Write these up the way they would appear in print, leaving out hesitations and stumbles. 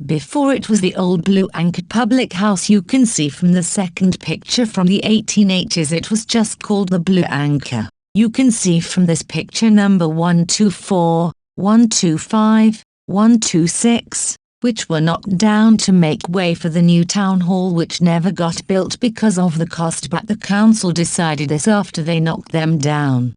Before it was the old blue anchored public house you can see from the second picture from the 1880s. It was just called the Blue Anchor. You can see from this picture number 124, 125, 126, which were knocked down to make way for the new town hall, which never got built because of the cost, but the council decided this after they knocked them down.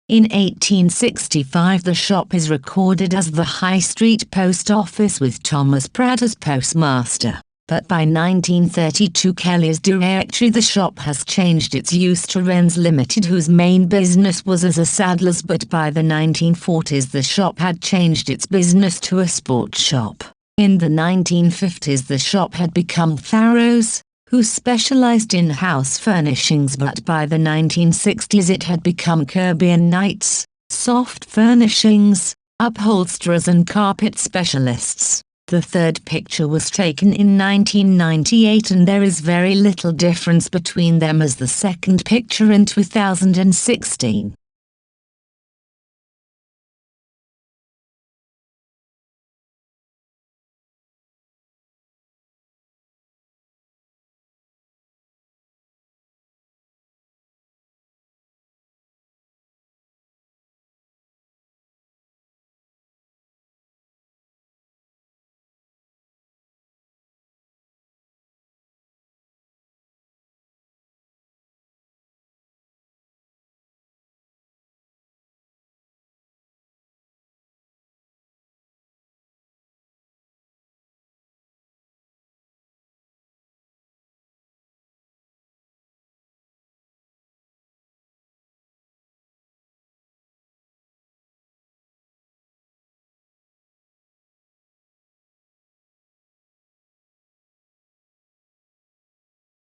In 1865 the shop is recorded as the High Street Post Office with Thomas Pratt as postmaster, but by 1932 Kelly's Directory the shop has changed its use to Wren's Limited, whose main business was as a saddler's, but by the 1940s the shop had changed its business to a sports shop. In the 1950s the shop had become Farrow's, who specialized in house furnishings, but by the 1960s it had become Kirby and Knight's, soft furnishings, upholsterers and carpet specialists. The third picture was taken in 1998 and there is very little difference between them as the second picture in 2016.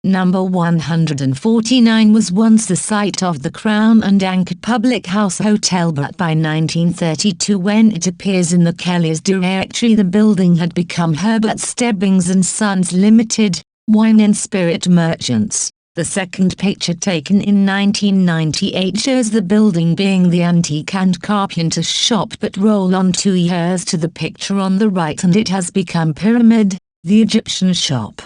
Number 149 was once the site of the Crown and Anchor Public House Hotel, but by 1932 when it appears in the Kelly's Directory the building had become Herbert Stebbings and Sons Limited, Wine and Spirit Merchants. The second picture taken in 1998 shows the building being the antique and carpenter's shop, but roll on 2 years to the picture on the right and it has become Pyramid, the Egyptian shop.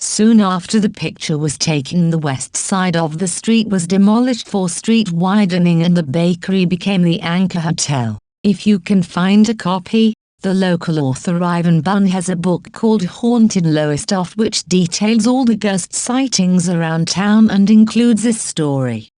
Soon after the picture was taken, the west side of the street was demolished for street widening and the bakery became the Anchor Hotel. If you can find a copy, the local author Ivan Bunn has a book called Haunted Lowestoft which details all the ghost sightings around town and includes this story.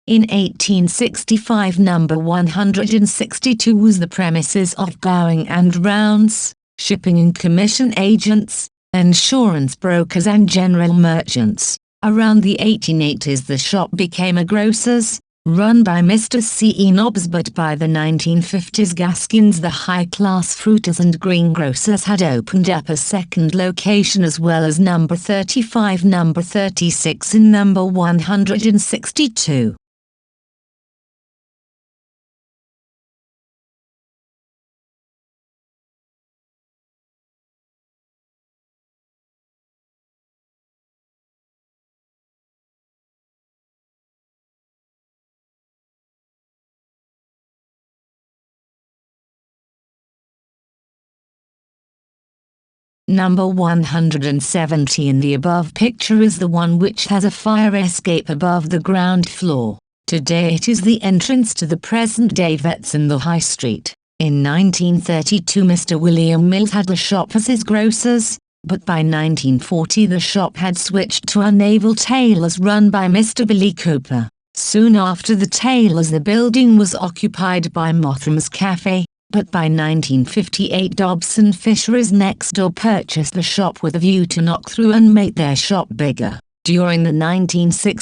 In 1865, number 162 was the premises of Bowing and Rounds, shipping and commission agents, insurance brokers and general merchants. Around the 1880s the shop became a grocer's, run by Mr. C. E. Nobbs, but by the 1950s Gaskins, the high-class fruiters and greengrocers, had opened up a second location as well as number 35, number 36 and number 162. Number 170 in the above picture is the one which has a fire escape above the ground floor. Today it is the entrance to the present-day Vets in the High Street. In 1932 Mr. William Mills had the shop as his grocer's, but by 1940 the shop had switched to a naval tailor's run by Mr. Billy Cooper. Soon after the tailor's the building was occupied by Motham's Cafe, but by 1958 Dobson Fisheries next door purchased the shop with a view to knock through and make their shop bigger. During the 1960s